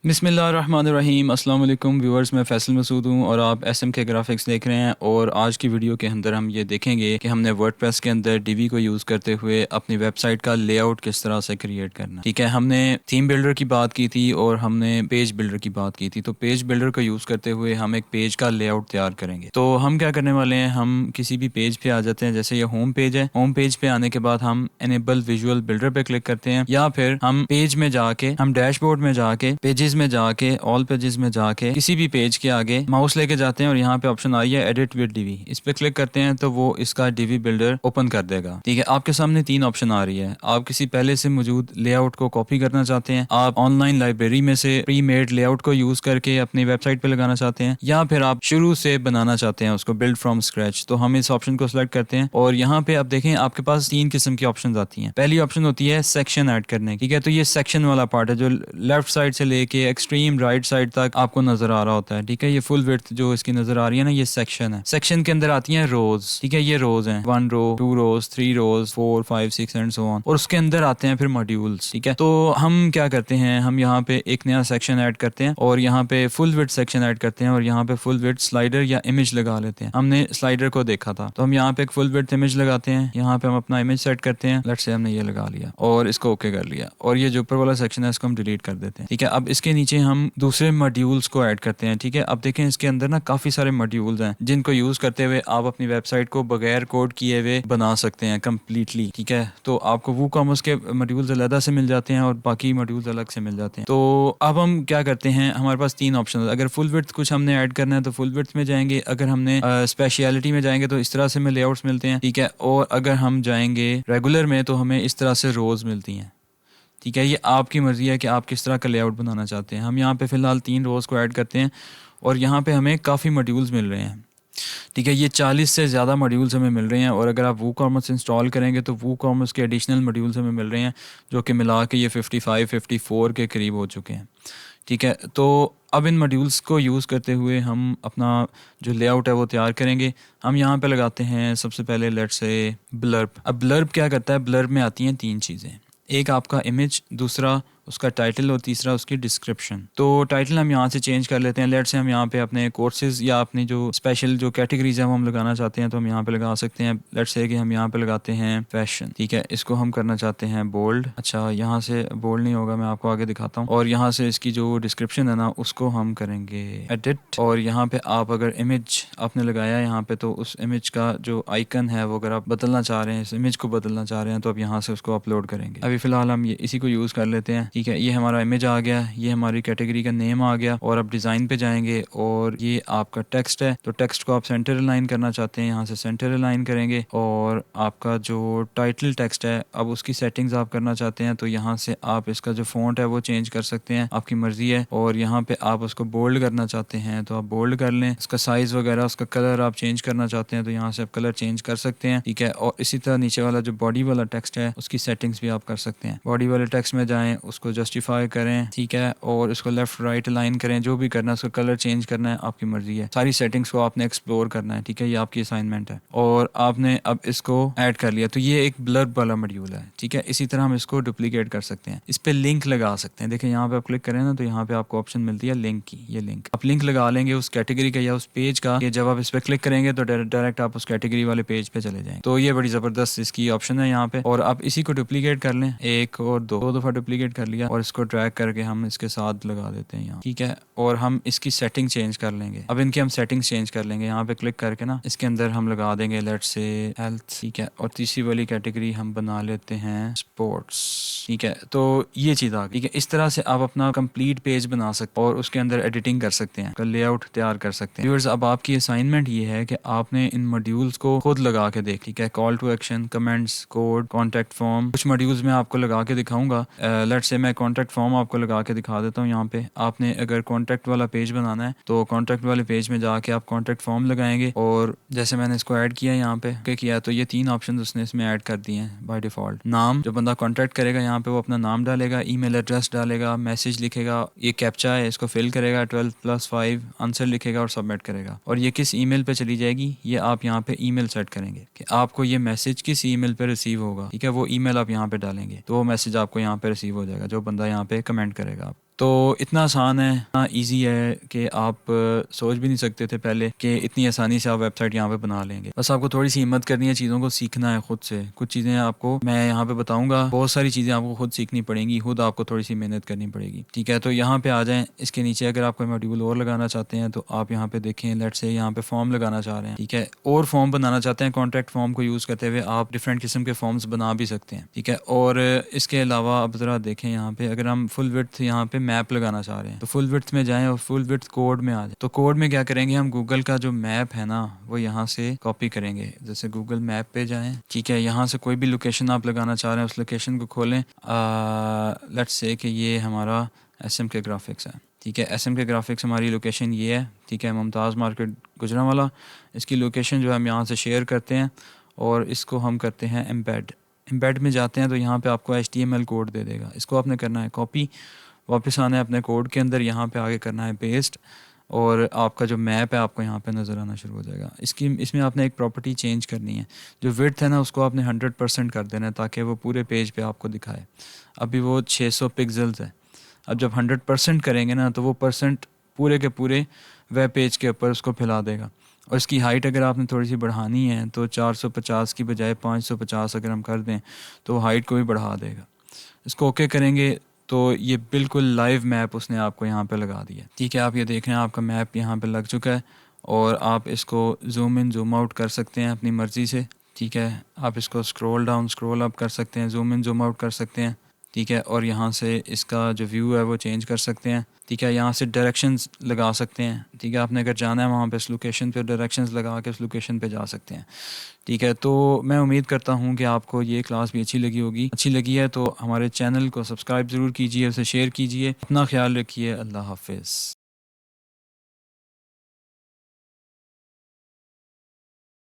बिस्मिल्लाहिर्रहमानिर्रहीम। अस्सलाम वालेकुम व्यूअर्स, मैं फ़ैसल मसूद हूँ और आप SMK ग्राफिक्स देख रहे हैं। और आज की वीडियो के अंदर हम ये देखेंगे कि हमने वर्डप्रेस के अंदर Divi को यूज़ करते हुए अपनी वेबसाइट का लेआउट किस तरह से क्रिएट करना है। ठीक है, हमने थीम बिल्डर की बात की थी और हमने पेज बिल्डर की बात की थी। तो पेज बिल्डर को यूज़ करते हुए हम एक पेज का लेआउट तैयार करेंगे। तो हम क्या करने वाले हैं, हम किसी भी पेज पे आ जाते हैं। जैसे ये होम पेज है, होम पेज पे आने के बाद हम एनेबल विजुअल बिल्डर पे क्लिक करते हैं, या फिर हम पेज में जाके, हम डैशबोर्ड में जाके, पेजेस में जाके, ऑल पेजेस में जाके किसी भी पेज के आगे माउस लेके जाते हैं और यहाँ पे ऑप्शन आई है एडिट विद Divi, इस पे क्लिक करते हैं तो वो इसका Divi बिल्डर ओपन कर देगा। ठीक है, आपके सामने तीन ऑप्शन आ रही है। आप किसी पहले से मौजूद लेआउट को कॉपी करना चाहते हैं, आप ऑनलाइन लाइब्रेरी में से प्री मेड लेआउट को यूज करके अपनी वेबसाइट पे लगाना चाहते हैं, या फिर आप शुरू से बनाना चाहते हैं उसको बिल्ड फ्रॉम स्क्रैच। तो हम इस ऑप्शन को सिलेक्ट करते हैं और यहाँ पे आप देखें आपके पास तीन किस्म की ऑप्शन आती हैं। पहली ऑप्शन होती है सेक्शन ऐड करने। ठीक है, तो ये सेक्शन वाला पार्ट है जो लेफ्ट साइड से लेके एक्सट्रीम राइट साइड तक आपको नजर आ रहा होता है। ठीक है, ये फुल विड्थ जो इसकी नजर आ रही है ना, ये सेक्शन है। सेक्शन के अंदर आती हैं रोज। ठीक है, ये रोज हैं, 1 रो, 2 रोज, 3 रोज, 4, 5, 6 एंड सो ऑन। और उसके अंदर आते हैं फिर मॉड्यूल्स। ठीक है, तो हम क्या करते हैं, हम यहाँ पे एक नया सेक्शन ऐड करते हैं और यहाँ पे फुल विड्थ सेक्शन ऐड करते हैं और यहाँ पे फुल विड्थ स्लाइडर या इमेज लगा लेते हैं। हमने स्लाइडर को देखा था, तो हम यहाँ पे एक फुल विड्थ इमेज लगाते हैं। यहाँ पे हम अपना इमेज सेट करते हैं। लेट्स से हमने ये लगा लिया और इसको ओके कर लिया, और ये जो ऊपर वाला सेक्शन है इसको हम डिलीट कर देते हैं। ठीक है, अब इसके नीचे हम दूसरे मॉड्यूल्स को ऐड करते हैं। ठीक है, अब देखें इसके अंदर ना काफी सारे मॉड्यूल्स हैं जिनको यूज करते हुए आप अपनी वेबसाइट को बगैर कोड किए हुए बना सकते हैं कम्प्लीटली। ठीक है, तो आपको WooCommerce के मॉड्यूल्स अलग से मिल जाते हैं और बाकी मॉड्यूल्स अलग से मिल जाते हैं। तो अब हम क्या करते हैं, हमारे पास तीन ऑप्शन है। अगर फुल विड्थ कुछ हमने ऐड करना है तो फुल विड्थ में जाएंगे, अगर हमने स्पेशलिटी में जाएंगे तो इस तरह से हमें लेआउट्स मिलते हैं। ठीक है, और अगर हम जाएंगे रेगुलर में तो हमें इस तरह से रोज मिलती हैं। ठीक है, ये आपकी मर्जी है कि आप किस तरह का लेआउट बनाना चाहते हैं। हम यहाँ पे फिलहाल 3 रोज़ को ऐड करते हैं और यहाँ पे हमें काफ़ी मॉड्यूल्स मिल रहे हैं। ठीक है, ये 40 से ज़्यादा मॉड्यूल्स हमें मिल रहे हैं, और अगर आप WooCommerce इंस्टॉल करेंगे तो WooCommerce के एडिशनल मॉड्यूल्स हमें मिल रहे हैं जो कि मिला के ये 55, 54 के करीब हो चुके हैं। ठीक है, तो अब इन मॉड्यूल्स को यूज़ करते हुए हम अपना जो लेआउट है वो तैयार करेंगे। हम यहाँ पे लगाते हैं सबसे पहले लेट्स से ब्लर्ब। अब ब्लर्ब क्या करता है, ब्लर्ब में आती हैं तीन चीज़ें, एक आपका इमेज, दूसरा उसका टाइटल और तीसरा उसकी डिस्क्रिप्शन। तो टाइटल हम यहाँ से चेंज कर लेते हैं। लेट्स से हम यहाँ पे अपने कोर्सेज या अपनी जो स्पेशल जो कैटेगरीज है वो हम लगाना चाहते हैं तो हम यहाँ पे लगा सकते हैं। लेट्स से कि हम यहाँ पे लगाते हैं फैशन। ठीक है, इसको हम करना चाहते हैं बोल्ड। अच्छा, यहाँ से बोल्ड नहीं होगा, मैं आपको आगे दिखाता हूँ। और यहाँ से इसकी जो डिस्क्रिप्शन है ना उसको हम करेंगे एडिट। और यहाँ पे आप अगर इमेज आपने लगाया है यहाँ पे, तो उस इमेज का जो आइकन है वो अगर आप बदलना चाह रहे हैं, इस इमेज को बदलना चाह रहे हैं, तो आप यहाँ से उसको अपलोड करेंगे। अभी फिलहाल हम ये इसी को यूज़ कर लेते हैं। ठीक है, ये हमारा इमेज आ गया, ये हमारी कैटेगरी का नेम आ गया, और अब डिज़ाइन पे जाएंगे और ये आपका टेक्स्ट है। तो टेक्स्ट को आप सेंटर अलाइन करना चाहते हैं, यहाँ से सेंटर अलाइन करेंगे। और आपका जो टाइटल टेक्स्ट है, अब उसकी सेटिंग्स आप करना चाहते हैं तो यहाँ से आप इसका जो फॉन्ट है वो चेंज कर सकते हैं, आपकी मर्जी है। और यहाँ पे आप उसको बोल्ड करना चाहते हैं तो आप बोल्ड कर लें। उसका साइज़ वगैरह, उसका कलर आप चेंज करना चाहते हैं तो यहाँ से आप कलर चेंज कर सकते हैं। ठीक है, और इसी तरह नीचे वाला जो बॉडी वाला टेक्स्ट है उसकी सेटिंग्स भी आप कर सकते हैं। बॉडी वाले टेक्स्ट में जाएं, उसको जस्टिफाई करें। ठीक है, और इसको लेफ्ट राइट अलाइन करें, जो भी करना है, उसका कलर चेंज करना है, आपकी मर्जी है। सारी सेटिंग्स को आपने एक्सप्लोर करना है। ठीक है, ये आपकी असाइनमेंट है और आपने अब इसको ऐड कर लिया। तो ये एक ब्लर्ब वाला मॉड्यूल है। ठीक है, इसी तरह हम इसको डुप्लीकेट कर सकते हैं, इस पे लिंक लगा सकते हैं। देखिए यहाँ पे आप क्लिक करें ना तो यहाँ पे आपको ऑप्शन मिलती है लिंक की। ये लिंक आप लिंक लगा लेंगे उस कैटेगरी का या उस पेज का, कि जब आप इस पे क्लिक करेंगे तो डायरेक्ट आप उस कैटेगरी वाले पेज पे चले जाएंगे। तो ये बड़ी जबरदस्त इसकी ऑप्शन है यहाँ पे। और आप इसी को डुप्लीकेट कर लें, एक और दो दफा डुप्लीकेट कर लिया, और इसको ड्रैग करके हम इसके साथ लगा देते हैं यहाँ। ठीक है, और हम इसकी सेटिंग चेंज कर लेंगे। अब इनकी हम सेटिंग्स चेंज कर लेंगे, यहाँ पे क्लिक करके ना इसके अंदर हम लगा देंगे लेट्स से हेल्थ। ठीक है, और तीसरी वाली कैटेगरी हम बना लेते हैं स्पोर्ट्स। ठीक है, तो ये चीज़ आ गई। ठीक है, इस तरह से आप अपना कंप्लीट पेज बना सकते हैं और उसके अंदर एडिटिंग कर सकते हैं, लेआउट तैयार कर सकते हैं। व्यूअर्स, अब आपकी असाइनमेंट ये है कि आपने इन मॉड्यूल्स को खुद लगा के देख। ठीक है, call to action, comments, code, contact form, कुछ मॉड्यूल्स में आपको लगा के दिखाऊंगा। लेट्स से मैं कॉन्टैक्ट फॉर्म आपको लगा के दिखा देता हूँ। यहाँ पे आपने अगर कॉन्टैक्ट वाला पेज बनाना है तो कॉन्टैक्ट वाले पेज में जाके आप कॉन्टैक्ट फॉर्म लगाएंगे, और जैसे मैंने इसको ऐड किया यहाँ पे किया तो ये 3 ऑप्शन उसने इसमें ऐड कर दिए हैं बाय डिफॉल्ट। नाम, जो बंदा कॉन्टैक्ट करेगा यहाँ पे वो अपना नाम डालेगा, ईमेल एड्रेस डालेगा, मैसेज लिखेगा, ये कैप्चा है इसको फिल करेगा, 12+5 आंसर लिखेगा और सबमिट करेगा। और ये किस ईमेल पे चली जाएगी, ये आप यहाँ पे ईमेल सेट करेंगे कि आपको ये मैसेज किस ईमेल पे रिसीव होगा। ठीक है, वो ईमेल आप यहाँ पे डालेंगे तो वो मैसेज आपको यहाँ पे रिसीव हो जाएगा, जो बंदा यहाँ पे कमेंट करेगा। आप तो इतना आसान है, इतना ईजी है कि आप सोच भी नहीं सकते थे पहले कि इतनी आसानी से आप वेबसाइट यहाँ पे बना लेंगे। बस आपको थोड़ी सी हिम्मत करनी है, चीज़ों को सीखना है खुद से। कुछ चीज़ें आपको मैं यहाँ पे बताऊँगा, बहुत सारी चीज़ें आपको खुद सीखनी पड़ेंगी, खुद आपको थोड़ी सी मेहनत करनी पड़ेगी। ठीक है, तो यहाँ पे आ जाएँ। इसके नीचे अगर आप कोई मॉड्यूल और लगाना चाहते हैं तो आप यहाँ पे देखें, लेट्स से यहाँ पे फॉर्म लगाना चाह रहे हैं, ठीक है, और फॉर्म बनाना चाहते हैं कॉन्टैक्ट फॉर्म को यूज़ करते हुए, आप डिफरेंट किस्म के फॉर्म्स बना भी सकते हैं। ठीक है, और इसके अलावा आप ज़रा देखें यहाँ पे, अगर हम फुल विड्थ यहाँ पे मैप लगाना चाह रहे हैं तो फुल विड्थ में जाएं और फुल विड्थ कोड में आ जाए। तो कोड में क्या करेंगे, हम गूगल का जो मैप है ना वो यहाँ से कॉपी करेंगे। जैसे गूगल मैप पे जाएं, ठीक है, यहाँ से कोई भी लोकेशन आप लगाना चाह रहे हैं उस लोकेशन को खोलें। लेट्स से कि ये हमारा SMK ग्राफिक्स है। ठीक है, SMK ग्राफिक्स हमारी लोकेशन ये है। ठीक है, मुमताज़ मार्केट गुजरांवाला। इसकी लोकेशन जो है हम यहाँ से शेयर करते हैं और इसको हम करते हैं एम्बेड में जाते हैं तो यहाँ पे आपको HTML कोड दे देगा। इसको आपने करना है कॉपी, वापस आना है अपने कोड के अंदर, यहाँ पे आगे करना है पेस्ट, और आपका जो मैप है आपको यहाँ पे नज़र आना शुरू हो जाएगा। इसमें आपने एक प्रॉपर्टी चेंज करनी है, जो विड्थ है ना उसको आपने 100% कर देना है ताकि वो पूरे पेज पे आपको दिखाए। अभी वो 600 पिक्सल्स है। अब जब 100% करेंगे ना तो वो परसेंट पूरे के पूरे वेब पेज के ऊपर उसको फैला देगा। और इसकी हाइट अगर आपने थोड़ी सी बढ़ानी है तो 450 की बजाय 550 अगर हम कर दें तो हाइट को भी बढ़ा देगा। इसको ओके करेंगे तो ये बिल्कुल लाइव मैप उसने आपको यहाँ पे लगा दिया। ठीक है, आप ये देख रहे हैं आपका मैप यहाँ पे लग चुका है और आप इसको जूम इन जूम आउट कर सकते हैं अपनी मर्ज़ी से। ठीक है, आप इसको स्क्रॉल डाउन स्क्रॉल अप कर सकते हैं, जूम इन जूम आउट कर सकते हैं। ठीक है, और यहाँ से इसका जो व्यू है वो चेंज कर सकते हैं। ठीक है, यहाँ से डायरेक्शंस लगा सकते हैं। ठीक है, आपने अगर जाना है वहाँ पे इस लोकेशन पे डायरेक्शंस लगा के उस लोकेशन पे जा सकते हैं। ठीक है, तो मैं उम्मीद करता हूँ कि आपको ये क्लास भी अच्छी लगी होगी। अच्छी लगी है तो हमारे चैनल को सब्सक्राइब ज़रूर कीजिए, उसे शेयर कीजिए। अपना ख्याल रखिए। अल्लाह हाफिज़।